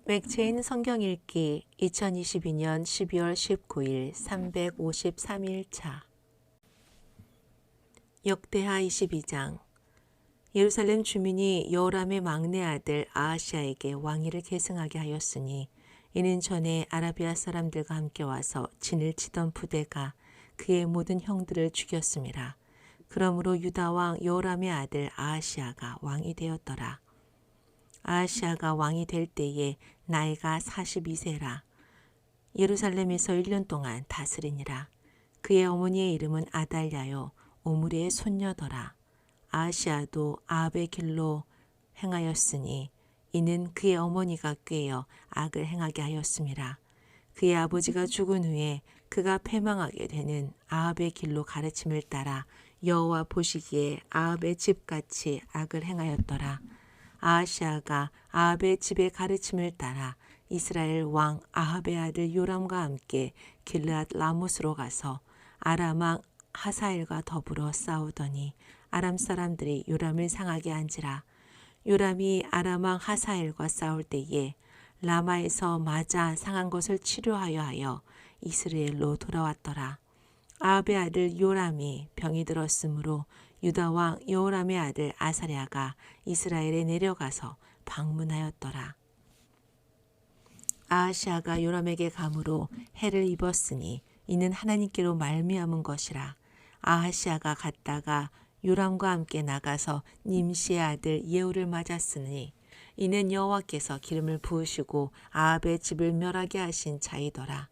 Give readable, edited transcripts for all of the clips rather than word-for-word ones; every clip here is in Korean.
맥체인 성경 읽기 2022년 12월 19일 353일차 역대하 22장 예루살렘 주민이 여호람의 막내 아들 아하시아에게 왕위를 계승하게 하였으니 이는 전에 아라비아 사람들과 함께 와서 진을 치던 부대가 그의 모든 형들을 죽였음이라. 그러므로 유다 왕 여호람의 아들 아하시아가 왕이 되었더라. 아하시아가 왕이 될 때에 나이가 42세라. 예루살렘에서 1년 동안 다스리니라. 그의 어머니의 이름은 아달랴요 오므리의 손녀더라. 아하시아도 아합의 길로 행하였으니 이는 그의 어머니가 꾀어 악을 행하게 하였음이라. 그의 아버지가 죽은 후에 그가 패망하게 되는 아합의 길로 가르침을 따라 여호와 보시기에 아합의 집같이 악을 행하였더라. 아하시아가 아합의 집의 가르침을 따라 이스라엘 왕 아합의 아들 요람과 함께 길르앗 라못으로 가서 아람 왕 하사엘과 더불어 싸우더니 아람 사람들이 요람을 상하게 한지라. 요람이 아람 왕 하사엘과 싸울 때에 라마에서 맞아 상한 것을 치료하여 하여 이스라엘로 돌아왔더라. 아합의 아들 요람이 병이 들었으므로 유다 왕 여호람의 아들 아사랴가 이스라엘에 내려가서 방문하였더라. 아하시아가 요람에게 감으로 해를 입었으니 이는 하나님께로 말미암은 것이라. 아하시아가 갔다가 요람과 함께 나가서 님시의 아들 예후를 맞았으니 이는 여호와께서 기름을 부으시고 아합의 집을 멸하게 하신 자이더라.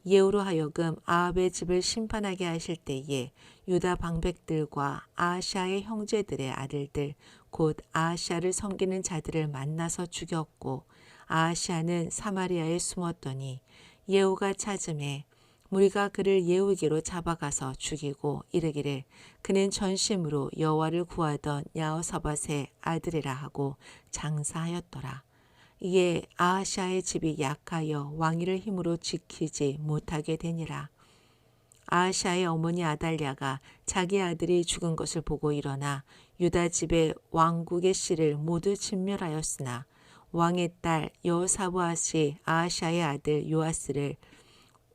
예후로 하여금 아합의 집을 심판하게 하실 때에 유다 방백들과 아하시아의 형제들의 아들들 곧 아하시아를 섬기는 자들을 만나서 죽였고 아하시아는 사마리아에 숨었더니 예후가 찾음에 무리가 그를 예후에게로 잡아가서 죽이고 이르기를 그는 전심으로 여호와를 구하던 야호사밧의 아들이라 하고 장사하였더라. 이에 아하시아의 집이 약하여 왕위를 힘으로 지키지 못하게 되니라. 아하시아의 어머니 아달랴가 자기 아들이 죽은 것을 보고 일어나 유다 집의 왕국의 씨를 모두 진멸하였으나 왕의 딸 여호사밧이 아하시아의 아들 요아스를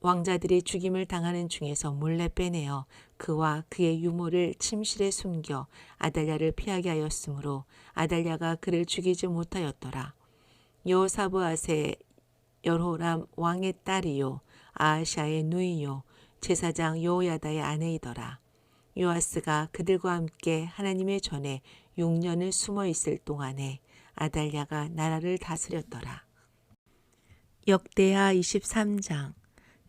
왕자들이 죽임을 당하는 중에서 몰래 빼내어 그와 그의 유모를 침실에 숨겨 아달랴를 피하게 하였으므로 아달랴가 그를 죽이지 못하였더라. 여호사밧의 여호람 왕의 딸이요 아하시아의 누이요 제사장 여호야다의 아내이더라. 요아스가 그들과 함께 하나님의 전에 6년을 숨어 있을 동안에 아달랴가 나라를 다스렸더라. 역대하 23장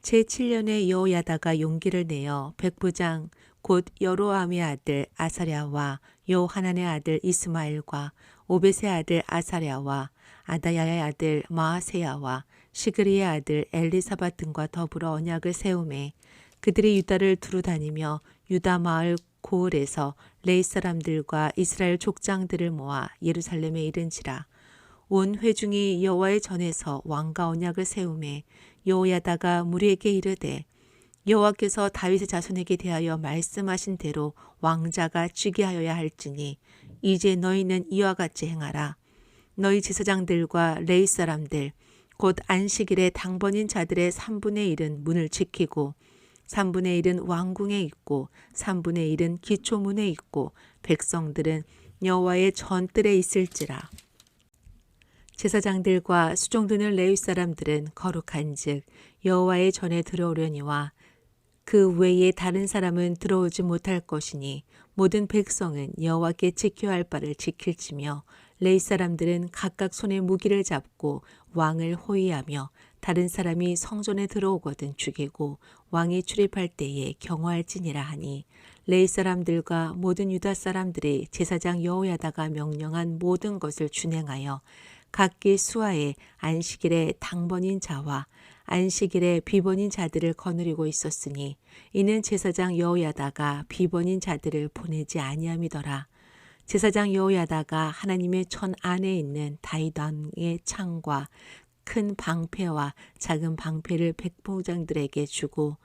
제7년에 여호야다가 용기를 내어 백부장 곧 여로함의 아들 아사랴와 요하난의 아들 이스마엘과 오벳의 아들 아사랴와 아다야의 아들 마아세야와 시그리의 아들 엘리사밧 등과 더불어 언약을 세우매 그들이 유다를 두루 다니며 유다 마을 고을에서 레이 사람들과 이스라엘 족장들을 모아 예루살렘에 이른지라. 온 회중이 여호와의 전에서 왕과 언약을 세우매 여호야다가 무리에게 이르되 여호와께서 다윗의 자손에게 대하여 말씀하신 대로 왕자가 쥐게 하여야 할지니 이제 너희는 이와 같이 행하라. 너희 제사장들과 레위 사람들 곧 안식일에 당번인 자들의 3분의 1은 문을 지키고 3분의 1은 왕궁에 있고 3분의 1은 기초문에 있고 백성들은 여호와의 전뜰에 있을지라. 제사장들과 수종드는 레위 사람들은 거룩한즉 여호와의 전에 들어오려니와 그 외에 다른 사람은 들어오지 못할 것이니 모든 백성은 여호와께 지켜야 할 바를 지킬지며 레위 사람들은 각각 손에 무기를 잡고 왕을 호위하며 다른 사람이 성전에 들어오거든 죽이고 왕이 출입할 때에 경호할지니라 하니 레위 사람들과 모든 유다 사람들이 제사장 여호야다가 명령한 모든 것을 준행하여 각기 수하에 안식일에 당번인 자와 안식일에 비번인 자들을 거느리고 있었으니 이는 제사장 여호야다가 비번인 자들을 보내지 아니함이더라. 제사장 여호야다가 하나님의 전 안에 있는 다윗 왕의 창과 큰 방패와 작은 방패를 백부장들에게 주고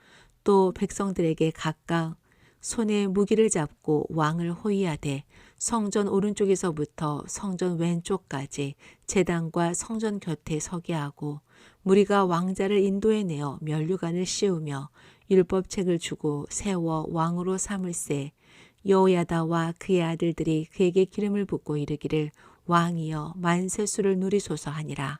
또 백성들에게 각각 손에 무기를 잡고 왕을 호위하되 성전 오른쪽에서부터 성전 왼쪽까지 제단과 성전 곁에 서게 하고 무리가 왕자를 인도해내어 면류관을 씌우며 율법책을 주고 세워 왕으로 삼을세. 여호야다와 그의 아들들이 그에게 기름을 붓고 이르기를 왕이여 만세수를 누리소서 하니라.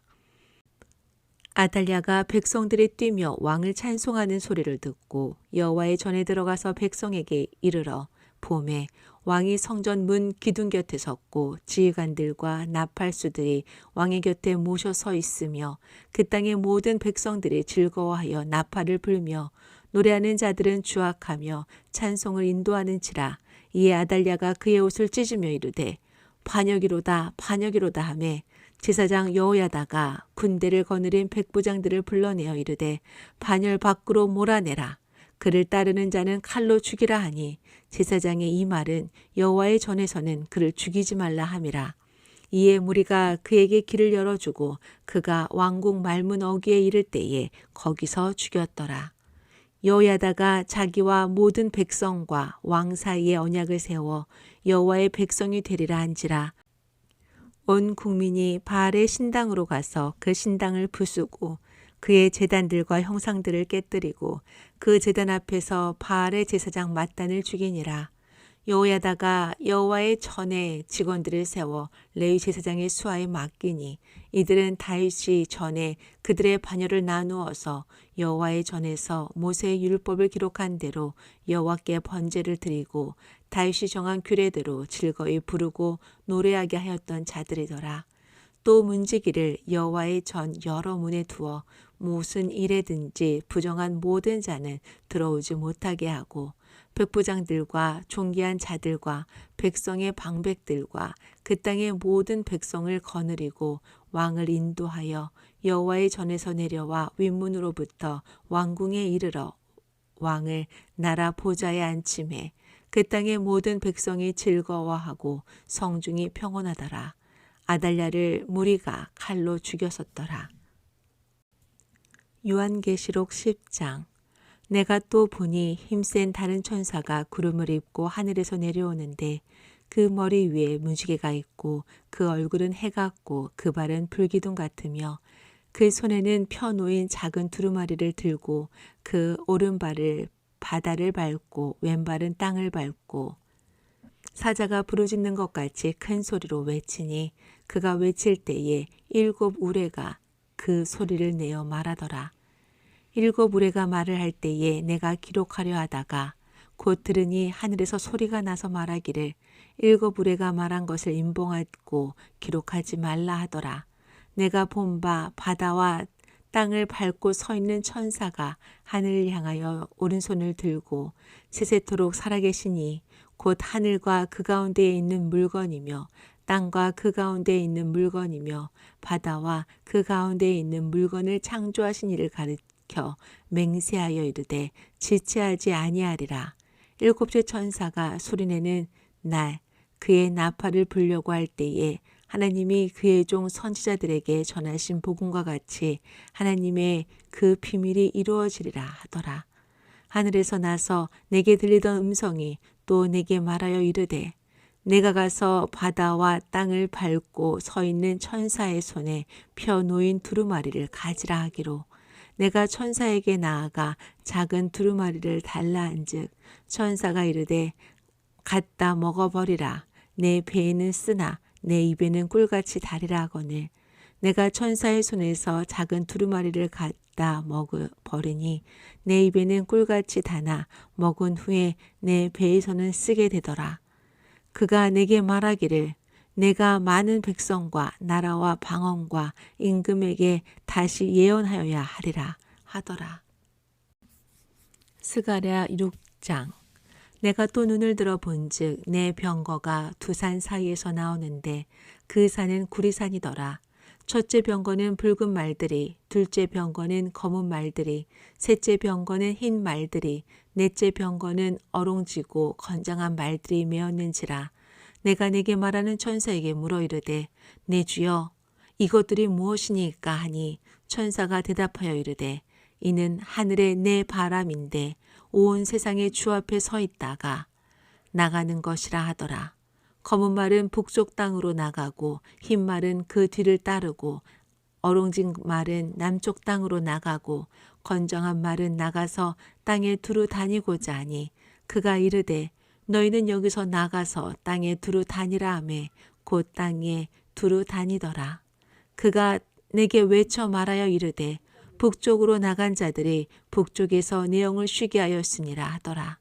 아달랴가 백성들이 뛰며 왕을 찬송하는 소리를 듣고 여호와의 전에 들어가서 백성에게 이르러 봄에 왕이 성전 문 기둥 곁에 섰고 지휘관들과 나팔수들이 왕의 곁에 모셔 서 있으며 그 땅의 모든 백성들이 즐거워하여 나팔을 불며 노래하는 자들은 주악하며 찬송을 인도하는지라. 이에 아달랴가 그의 옷을 찢으며 이르되 반역이로다 반역이로다 하매 제사장 여호야다가 군대를 거느린 백부장들을 불러내어 이르되 반열 밖으로 몰아내라. 그를 따르는 자는 칼로 죽이라 하니 제사장의 이 말은 여호와의 전에서는 그를 죽이지 말라 함이라. 이에 무리가 그에게 길을 열어주고 그가 왕궁 말문 어귀에 이를 때에 거기서 죽였더라. 여호야다가 자기와 모든 백성과 왕 사이에 언약을 세워 여호와의 백성이 되리라 한지라. 온 국민이 바알의 신당으로 가서 그 신당을 부수고 그의 제단들과 형상들을 깨뜨리고 그 제단 앞에서 바알의 제사장 맏단을 죽이니라. 여호야다가 여호와의 전에 직원들을 세워 레위 제사장의 수하에 맡기니 이들은 다윗이 전에 그들의 반열을 나누어서 여호와의 전에서 모세의 율법을 기록한 대로 여호와께 번제를 드리고 다윗이 정한 규례대로 즐거이 부르고 노래하게 하였던 자들이더라. 또 문지기를 여호와의 전 여러 문에 두어 무슨 일에든지 부정한 모든 자는 들어오지 못하게 하고 백부장들과 존귀한 자들과 백성의 방백들과 그 땅의 모든 백성을 거느리고 왕을 인도하여 여호와의 전에서 내려와 윗문으로부터 왕궁에 이르러 왕을 나라 보좌에 앉히매 그 땅의 모든 백성이 즐거워하고 성중이 평온하더라. 아달랴를 무리가 칼로 죽였었더라. 요한계시록 10장. 내가 또 보니 힘센 다른 천사가 구름을 입고 하늘에서 내려오는데 그 머리 위에 무지개가 있고 그 얼굴은 해 같고 그 발은 불기둥 같으며 그 손에는 펴놓인 작은 두루마리를 들고 그 오른발을 바다를 밟고 왼발은 땅을 밟고 사자가 부르짖는 것 같이 큰 소리로 외치니 그가 외칠 때에 7 우레가 그 소리를 내어 말하더라. 7 우레가 말을 할 때에 내가 기록하려 하다가 곧 들으니 하늘에서 소리가 나서 말하기를 7 우레가 말한 것을 임봉하고 기록하지 말라 하더라. 내가 본 바 바다와 땅을 밟고 서 있는 천사가 하늘을 향하여 오른손을 들고 세세토록 살아계시니 곧 하늘과 그 가운데에 있는 물건이며 땅과 그 가운데에 있는 물건이며 바다와 그 가운데에 있는 물건을 창조하신 이를 가리켜 맹세하여 이르되 지체하지 아니하리라. 7째 천사가 소리내는 날 그의 나팔을 불려고 할 때에 하나님이 그의 종 선지자들에게 전하신 복음과 같이 하나님의 그 비밀이 이루어지리라 하더라. 하늘에서 나서 내게 들리던 음성이 또 내게 말하여 이르되 내가 가서 바다와 땅을 밟고 서 있는 천사의 손에 펴 놓인 두루마리를 가지라 하기로 내가 천사에게 나아가 작은 두루마리를 달라 한즉 천사가 이르되 갖다 먹어버리라. 내 배에는 쓰나 내 입에는 꿀같이 달이라 하거늘 내가 천사의 손에서 작은 두루마리를 갖다 먹어버리니 내 입에는 꿀같이 다나 먹은 후에 내 배에서는 쓰게 되더라. 그가 내게 말하기를 내가 많은 백성과 나라와 방언과 임금에게 다시 예언하여야 하리라 하더라. 스가랴 6장. 내가 또 눈을 들어 본즉 내 병거가 두 산 사이에서 나오는데 그 산은 구리산이더라. 첫째 병거는 붉은 말들이, 둘째 병거는 검은 말들이, 셋째 병거는 흰 말들이, 넷째 병거는 어롱지고 건장한 말들이 메었는지라. 내가 내게 말하는 천사에게 물어 이르되 내 주여 이것들이 무엇이니까 하니 천사가 대답하여 이르되 이는 하늘의 내 바람인데 온 세상의 주 앞에 서 있다가 나가는 것이라 하더라. 검은 말은 북쪽 땅으로 나가고 흰 말은 그 뒤를 따르고 어롱진 말은 남쪽 땅으로 나가고 건정한 말은 나가서 땅에 두루 다니고자 하니 그가 이르되 너희는 여기서 나가서 땅에 두루 다니라 하매 곧 땅에 두루 다니더라. 그가 내게 외쳐 말하여 이르되 북쪽으로 나간 자들이 북쪽에서 내 영을 쉬게 하였으니라 하더라.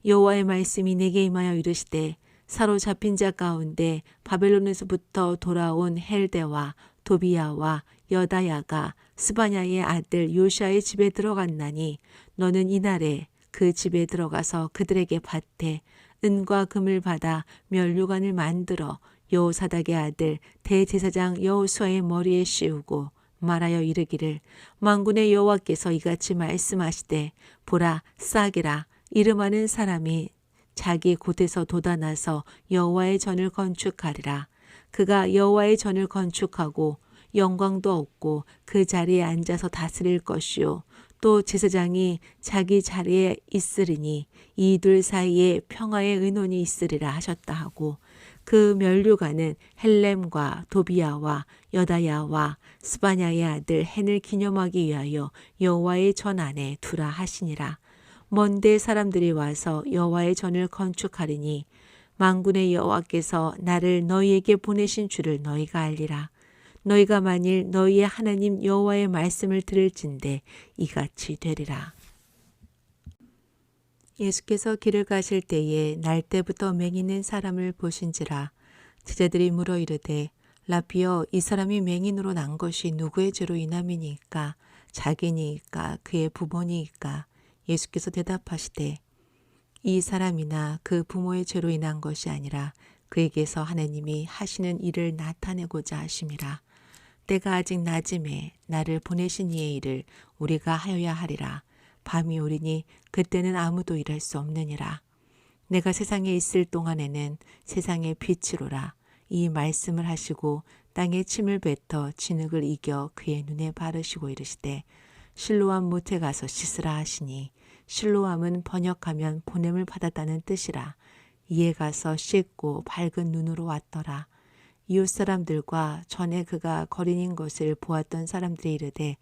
여호와의 말씀이 내게 임하여 이르시되 사로잡힌 자 가운데 바벨론에서부터 돌아온 헬데와 도비야와 여다야가 스바냐의 아들 요시아의 집에 들어갔나니 너는 이날에 그 집에 들어가서 그들에게 밭에 은과 금을 받아 면류관을 만들어 여호사닥의 아들 대제사장 여호수아의 머리에 씌우고 말하여 이르기를 만군의 여호와께서 이같이 말씀하시되 보라 싹이라 이름하는 사람이 자기 곳에서 돋아나서 여호와의 전을 건축하리라. 그가 여호와의 전을 건축하고 영광도 얻고 그 자리에 앉아서 다스릴 것이요 또 제사장이 자기 자리에 있으리니 이 둘 사이에 평화의 의논이 있으리라 하셨다 하고 그 면류관은 헬렘과 도비야와 여다야와 스바냐의 아들 헨을 기념하기 위하여 여호와의 전 안에 두라 하시니라. 먼데 사람들이 와서 여호와의 전을 건축하리니 만군의 여호와께서 나를 너희에게 보내신 줄을 너희가 알리라. 너희가 만일 너희의 하나님 여호와의 말씀을 들을진대 이같이 되리라. 예수께서 길을 가실 때에 날 때부터 맹인인 사람을 보신지라. 제자들이 물어 이르되 라비여 이 사람이 맹인으로 난 것이 누구의 죄로 인함이니까 자기니까 그의 부모니까. 예수께서 대답하시되 이 사람이나 그 부모의 죄로 인한 것이 아니라 그에게서 하나님이 하시는 일을 나타내고자 하심이라. 때가 아직 낮음에 나를 보내신 이의 일을 우리가 하여야 하리라. 밤이 오리니 그때는 아무도 일할 수 없느니라. 내가 세상에 있을 동안에는 세상의 빛이로라. 이 말씀을 하시고 땅에 침을 뱉어 진흙을 이겨 그의 눈에 바르시고 이르시되 실로암 못에 가서 씻으라 하시니 실로암은 번역하면 보냄을 받았다는 뜻이라. 이에 가서 씻고 밝은 눈으로 왔더라. 이웃 사람들과 전에 그가 거린인 것을 보았던 사람들이 이르되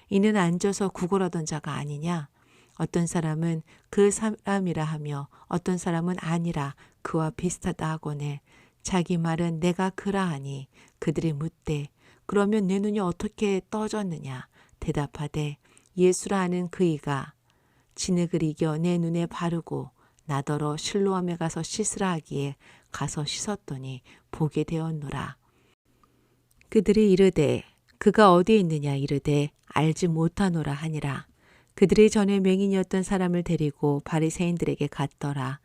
이는 앉아서 구걸하던 자가 아니냐. 어떤 사람은 그 사람이라 하며 어떤 사람은 아니라 그와 비슷하다 하거늘 자기 말은 내가 그라 하니 그들이 묻되 그러면 내 눈이 어떻게 떠졌느냐. 대답하되 예수라 하는 그이가 진흙을 이겨 내 눈에 바르고 나더러 실로암에 가서 씻으라 하기에 가서 씻었더니 보게 되었노라. 그들이 이르되 그가 어디에 있느냐 이르되 알지 못하노라 하니라. 그들이 전에 맹인이었던 사람을 데리고 바리새인들에게 갔더라.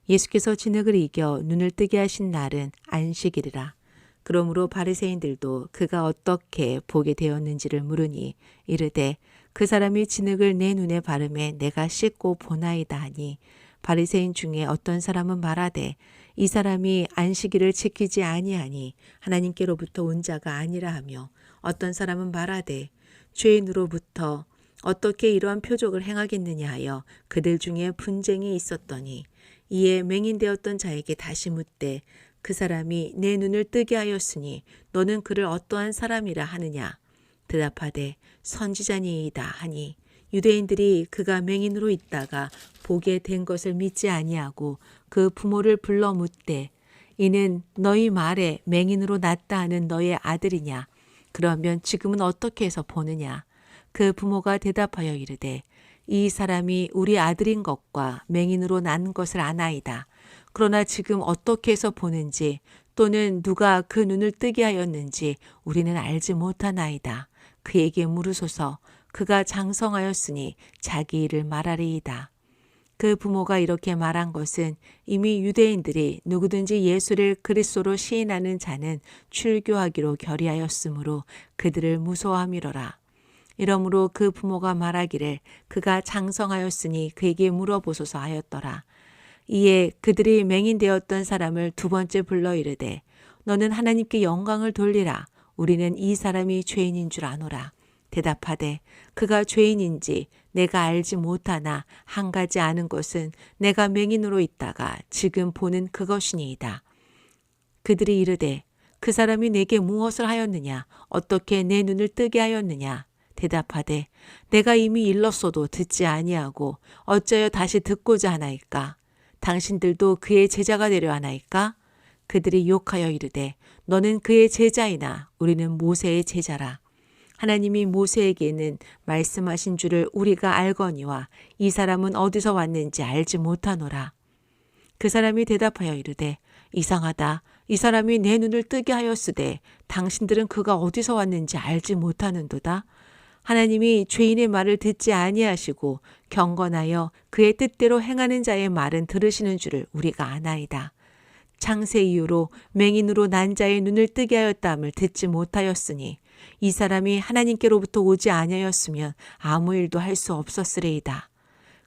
예수께서 진흙을 이겨 눈을 뜨게 하신 날은 안식일이라. 그러므로 바리새인들도 그가 어떻게 보게 되었는지를 물으니 이르되 그 사람이 진흙을 내 눈에 바르매 내가 씻고 보나이다 하니 바리새인 중에 어떤 사람은 말하되 이 사람이 안식일을 지키지 아니하니 하나님께로부터 온 자가 아니라 하며 어떤 사람은 말하되 죄인으로부터 어떻게 이러한 표적을 행하겠느냐 하여 그들 중에 분쟁이 있었더니 이에 맹인되었던 자에게 다시 묻되 그 사람이 내 눈을 뜨게 하였으니 너는 그를 어떠한 사람이라 하느냐. 대답하되 선지자니이다 하니 유대인들이 그가 맹인으로 있다가 보게 된 것을 믿지 아니하고 그 부모를 불러 묻되 이는 너희 말에 맹인으로 났다 하는 너의 아들이냐. 그러면 지금은 어떻게 해서 보느냐. 그 부모가 대답하여 이르되 이 사람이 우리 아들인 것과 맹인으로 난 것을 아나이다. 그러나 지금 어떻게 해서 보는지 또는 누가 그 눈을 뜨게 하였는지 우리는 알지 못하나이다. 그에게 물으소서. 그가 장성하였으니 자기 일을 말하리이다. 그 부모가 이렇게 말한 것은 이미 유대인들이 누구든지 예수를 그리스도로 시인하는 자는 출교하기로 결의하였으므로 그들을 무서워함이로라. 이러므로 그 부모가 말하기를 그가 장성하였으니 그에게 물어보소서 하였더라. 이에 그들이 맹인되었던 사람을 두 번째 불러 이르되 너는 하나님께 영광을 돌리라. 우리는 이 사람이 죄인인 줄 아노라. 대답하되 그가 죄인인지 내가 알지 못하나 한 가지 아는 것은 내가 맹인으로 있다가 지금 보는 그것이니이다. 그들이 이르되 그 사람이 내게 무엇을 하였느냐? 어떻게 내 눈을 뜨게 하였느냐? 대답하되 내가 이미 일렀어도 듣지 아니하고 어찌하여 다시 듣고자 하나이까? 당신들도 그의 제자가 되려 하나이까? 그들이 욕하여 이르되 너는 그의 제자이나 우리는 모세의 제자라. 하나님이 모세에게는 말씀하신 줄을 우리가 알거니와 이 사람은 어디서 왔는지 알지 못하노라. 그 사람이 대답하여 이르되 이상하다. 이 사람이 내 눈을 뜨게 하였으되 당신들은 그가 어디서 왔는지 알지 못하는도다. 하나님이 죄인의 말을 듣지 아니하시고 경건하여 그의 뜻대로 행하는 자의 말은 들으시는 줄을 우리가 아나이다. 창세 이후로 맹인으로 난 자의 눈을 뜨게 하였다함을 듣지 못하였으니 이 사람이 하나님께로부터 오지 아니하였으면 아무 일도 할 수 없었으리이다.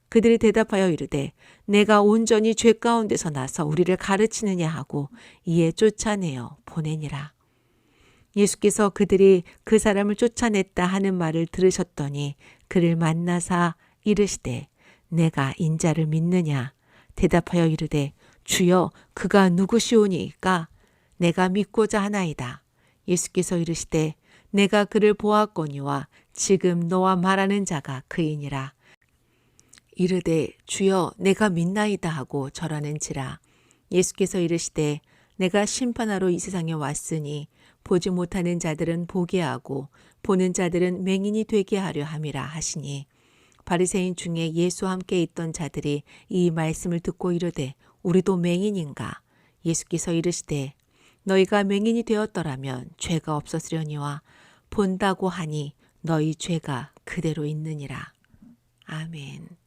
그들이 대답하여 이르되 내가 온전히 죄 가운데서 나서 우리를 가르치느냐 하고 이에 쫓아내어 보내니라. 예수께서 그들이 그 사람을 쫓아냈다 하는 말을 들으셨더니 그를 만나사 이르시되 내가 인자를 믿느냐? 대답하여 이르되 주여 그가 누구시오니이까? 내가 믿고자 하나이다. 예수께서 이르시되 내가 그를 보았거니와 지금 너와 말하는 자가 그이니라. 이르되 주여 내가 믿나이다 하고 절하는지라. 예수께서 이르시되 내가 심판하러 이 세상에 왔으니 보지 못하는 자들은 보게 하고 보는 자들은 맹인이 되게 하려 함이라 하시니 바리새인 중에 예수와 함께 있던 자들이 이 말씀을 듣고 이르되 우리도 맹인인가? 예수께서 이르시되 너희가 맹인이 되었더라면 죄가 없었으려니와 본다고 하니 너희 죄가 그대로 있느니라. 아멘.